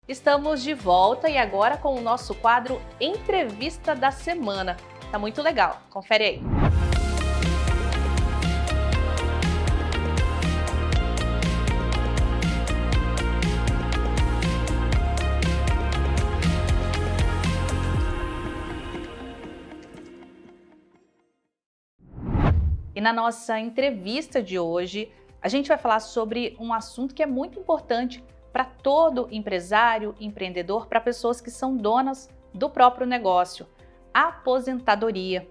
Estamos de volta e agora com o nosso quadro Entrevista da Semana. Tá muito legal, confere aí. E na nossa entrevista de hoje, a gente vai falar sobre um assunto que é muito importante para todo empresário, empreendedor, para pessoas que são donas do próprio negócio, a aposentadoria.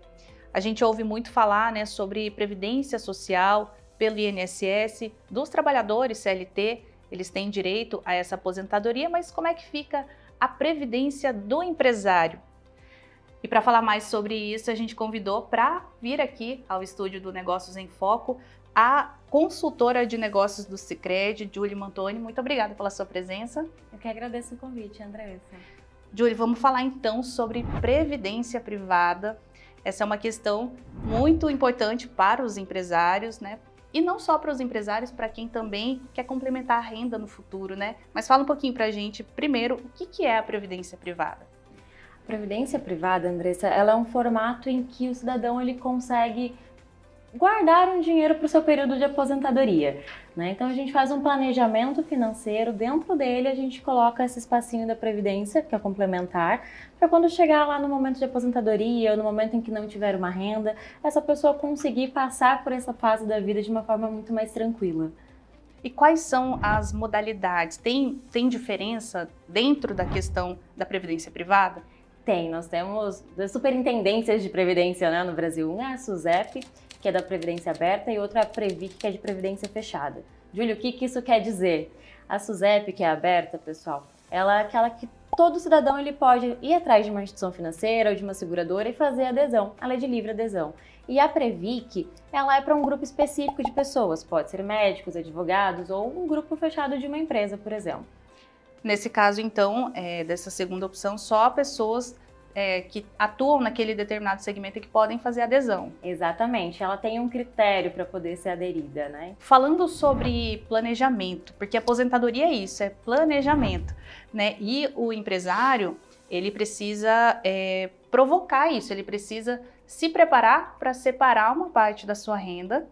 A gente ouve muito falar, né, sobre previdência social pelo INSS, dos trabalhadores CLT, eles têm direito a essa aposentadoria, mas como é que fica a previdência do empresário? E para falar mais sobre isso, a gente convidou para vir aqui ao estúdio do Negócios em Foco a consultora de negócios do Sicredi, Julie Mantoni. Muito obrigada pela sua presença. Eu que agradeço o convite, Andressa. Julie, vamos falar então sobre previdência privada. Essa é uma questão muito importante para os empresários, né? E não só para os empresários, para quem também quer complementar a renda no futuro, né? Mas fala um pouquinho para a gente, primeiro, o que é a previdência privada? Previdência privada, Andressa, ela é um formato em que o cidadão ele consegue guardar um dinheiro para o seu período de aposentadoria, né? Então a gente faz um planejamento financeiro, dentro dele a gente coloca esse espacinho da previdência, que é complementar, para quando chegar lá no momento de aposentadoria ou no momento em que não tiver uma renda, essa pessoa conseguir passar por essa fase da vida de uma forma muito mais tranquila. E quais são as modalidades? Tem diferença dentro da questão da previdência privada? Tem, nós temos duas superintendências de previdência, né, no Brasil. Uma é a SUSEP, que é da Previdência Aberta, e outra é a Previc, que é de Previdência Fechada. Júlio, o que isso quer dizer? A SUSEP, que é aberta, pessoal, ela é aquela que todo cidadão ele pode ir atrás de uma instituição financeira ou de uma seguradora e fazer adesão. Ela é de livre adesão. E a Previc, ela é para um grupo específico de pessoas, pode ser médicos, advogados ou um grupo fechado de uma empresa, por exemplo. Nesse caso, então, dessa segunda opção, só pessoas que atuam naquele determinado segmento e que podem fazer adesão. Exatamente, ela tem um critério para poder ser aderida, né? Falando sobre planejamento, porque aposentadoria é isso, é planejamento, né? E o empresário, ele precisa provocar isso, ele precisa se preparar para separar uma parte da sua renda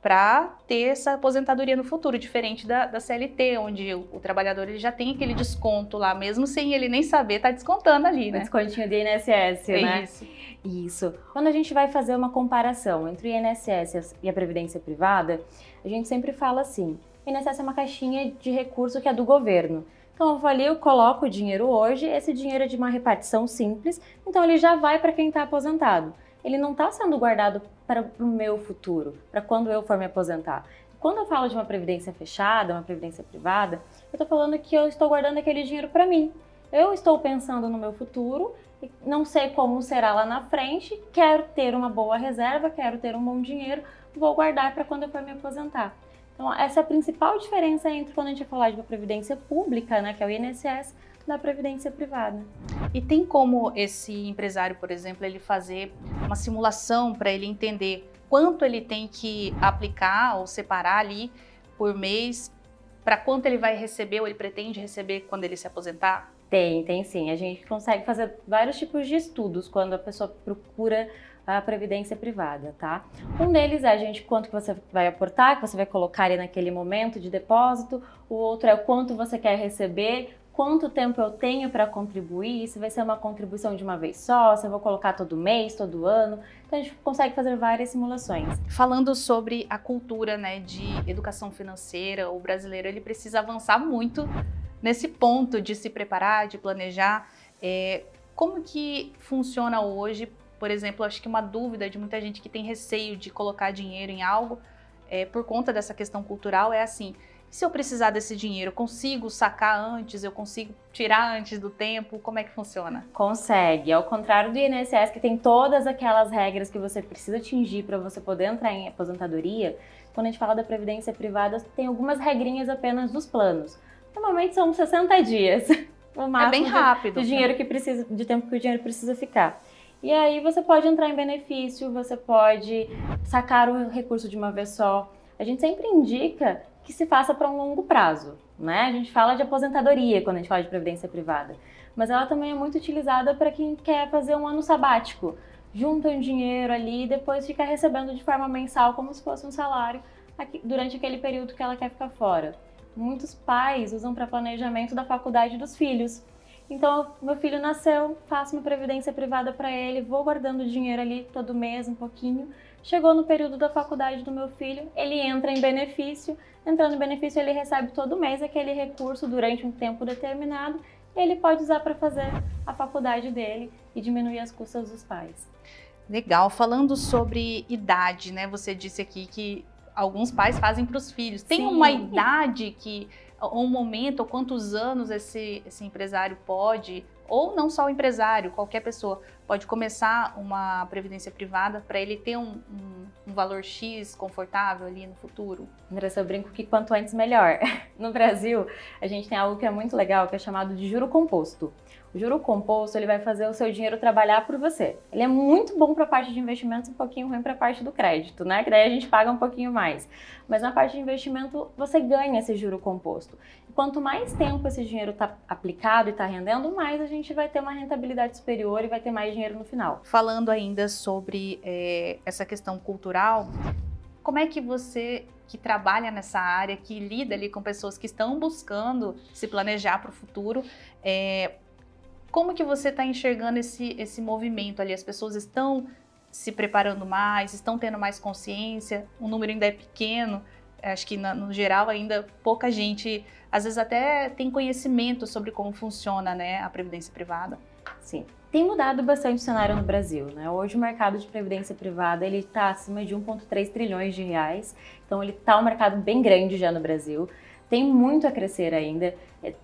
para ter essa aposentadoria no futuro, diferente da CLT, onde o trabalhador ele já tem aquele desconto lá, mesmo sem ele nem saber, tá descontando ali, né? O descontinho do INSS, né? Isso. Isso. Quando a gente vai fazer uma comparação entre o INSS e a Previdência Privada, a gente sempre fala assim, o INSS é uma caixinha de recurso que é do governo. Então, eu coloco o dinheiro hoje, esse dinheiro é de uma repartição simples, então ele já vai para quem está aposentado. Ele não está sendo guardado para o meu futuro, para quando eu for me aposentar. Quando eu falo de uma previdência fechada, uma previdência privada, eu estou falando que eu estou guardando aquele dinheiro para mim. Eu estou pensando no meu futuro, não sei como será lá na frente, quero ter uma boa reserva, quero ter um bom dinheiro, vou guardar para quando eu for me aposentar. Então, essa é a principal diferença entre quando a gente falar de uma previdência pública, né, que é o INSS, da previdência privada. E tem como esse empresário, por exemplo, ele fazer uma simulação para ele entender quanto ele tem que aplicar ou separar ali por mês, para quanto ele vai receber ou ele pretende receber quando ele se aposentar? Tem sim. A gente consegue fazer vários tipos de estudos quando a pessoa procura a previdência privada, tá? Um deles é a gente quanto que você vai aportar, que você vai colocar ali naquele momento de depósito. O outro é o quanto você quer receber, quanto tempo eu tenho para contribuir, se vai ser uma contribuição de uma vez só, se eu vou colocar todo mês, todo ano. Então a gente consegue fazer várias simulações. Falando sobre a cultura, né, de educação financeira, o brasileiro ele precisa avançar muito nesse ponto de se preparar, de planejar. Como que funciona hoje? Por exemplo, acho que uma dúvida de muita gente que tem receio de colocar dinheiro em algo por conta dessa questão cultural é assim: se eu precisar desse dinheiro, eu consigo sacar antes, eu consigo tirar antes do tempo? Como é que funciona? Consegue. Ao contrário do INSS, que tem todas aquelas regras que você precisa atingir para você poder entrar em aposentadoria, quando a gente fala da previdência privada, tem algumas regrinhas apenas dos planos. Normalmente são 60 dias. O máximo bem rápido. De dinheiro que precisa, de tempo que o dinheiro precisa ficar. E aí você pode entrar em benefício, você pode sacar o recurso de uma vez só. A gente sempre indica que se faça para um longo prazo, né? A gente fala de aposentadoria quando a gente fala de previdência privada, mas ela também é muito utilizada para quem quer fazer um ano sabático. Junta um dinheiro ali e depois fica recebendo de forma mensal, como se fosse um salário, durante aquele período que ela quer ficar fora. Muitos pais usam para planejamento da faculdade dos filhos. Então, meu filho nasceu, faço uma previdência privada para ele, vou guardando dinheiro ali todo mês, um pouquinho. Chegou no período da faculdade do meu filho, ele entra em benefício. Entrando em benefício, ele recebe todo mês aquele recurso durante um tempo determinado. E ele pode usar para fazer a faculdade dele e diminuir as custas dos pais. Legal. Falando sobre idade, né? Você disse aqui que alguns pais fazem para os filhos. Tem uma idade ou um momento, ou quantos anos esse empresário pode, ou não só o empresário, qualquer pessoa, pode começar uma previdência privada para ele ter um valor X confortável ali no futuro? Andressa, eu brinco que quanto antes melhor. No Brasil, a gente tem algo que é muito legal, que é chamado de juro composto. O juro composto, ele vai fazer o seu dinheiro trabalhar por você. Ele é muito bom para a parte de investimentos, um pouquinho ruim para a parte do crédito, né? Que daí a gente paga um pouquinho mais. Mas na parte de investimento, você ganha esse juro composto. E quanto mais tempo esse dinheiro está aplicado e está rendendo, mais a gente vai ter uma rentabilidade superior e vai ter mais dinheiro no final. Falando ainda sobre essa questão cultural, como é que você, que trabalha nessa área, que lida ali com pessoas que estão buscando se planejar para o futuro, como que você está enxergando esse movimento ali? As pessoas estão se preparando mais, estão tendo mais consciência, o número ainda é pequeno, acho que no geral ainda pouca gente, às vezes até tem conhecimento sobre como funciona, né, a previdência privada. Sim, tem mudado bastante o cenário no Brasil, né? Hoje o mercado de previdência privada ele está acima de 1,3 trilhões de reais, então ele está um mercado bem grande já no Brasil. Tem muito a crescer ainda,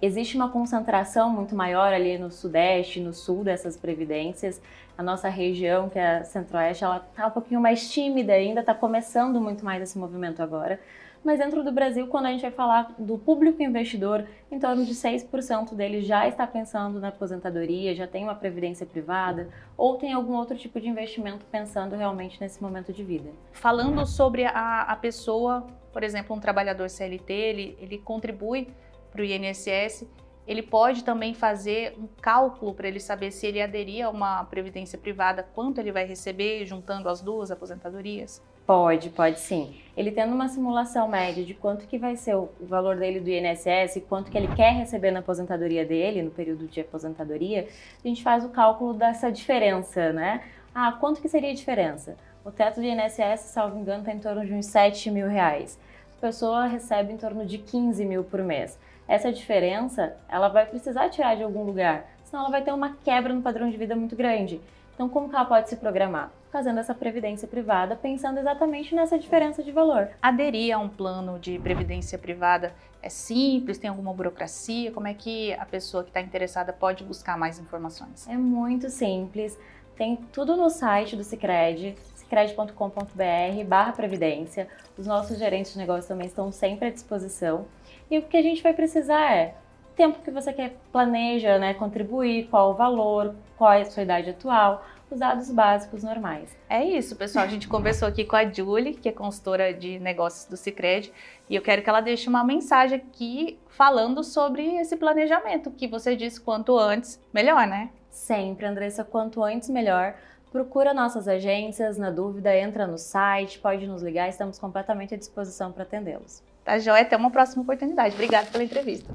existe uma concentração muito maior ali no sudeste, no sul dessas previdências. A nossa região, que é a centro-oeste, ela está um pouquinho mais tímida ainda, está começando muito mais esse movimento agora. Mas dentro do Brasil, quando a gente vai falar do público investidor, em torno de 6% dele já está pensando na aposentadoria, já tem uma previdência privada ou tem algum outro tipo de investimento pensando realmente nesse momento de vida. Falando sobre a pessoa, por exemplo, um trabalhador CLT, ele contribui para o INSS, ele pode também fazer um cálculo para ele saber se ele aderir a uma previdência privada, quanto ele vai receber, juntando as duas aposentadorias? Pode sim. Ele tendo uma simulação média de quanto que vai ser o valor dele do INSS e quanto que ele quer receber na aposentadoria dele, no período de aposentadoria, a gente faz o cálculo dessa diferença, né? Quanto que seria a diferença? O teto do INSS, salvo engano, está em torno de uns 7 mil reais. A pessoa recebe em torno de 15 mil por mês. Essa diferença, ela vai precisar tirar de algum lugar, senão ela vai ter uma quebra no padrão de vida muito grande. Então, como que ela pode se programar? Fazendo essa previdência privada, pensando exatamente nessa diferença de valor. Aderir a um plano de previdência privada é simples? Tem alguma burocracia? Como é que a pessoa que está interessada pode buscar mais informações? É muito simples. Tem tudo no site do Sicredi, sicredi.com.br/previdência. Os nossos gerentes de negócio também estão sempre à disposição. E o que a gente vai precisar é tempo que você quer, planeja, né, contribuir, qual o valor, qual é a sua idade atual, os dados básicos normais. É isso, pessoal. A gente conversou aqui com a Julie, que é consultora de negócios do Sicredi, e eu quero que ela deixe uma mensagem aqui falando sobre esse planejamento, que você disse quanto antes, melhor, né? Sempre, Andressa, quanto antes melhor. Procura nossas agências, na dúvida, entra no site, pode nos ligar, estamos completamente à disposição para atendê-los. Tá joia, até uma próxima oportunidade. Obrigada pela entrevista.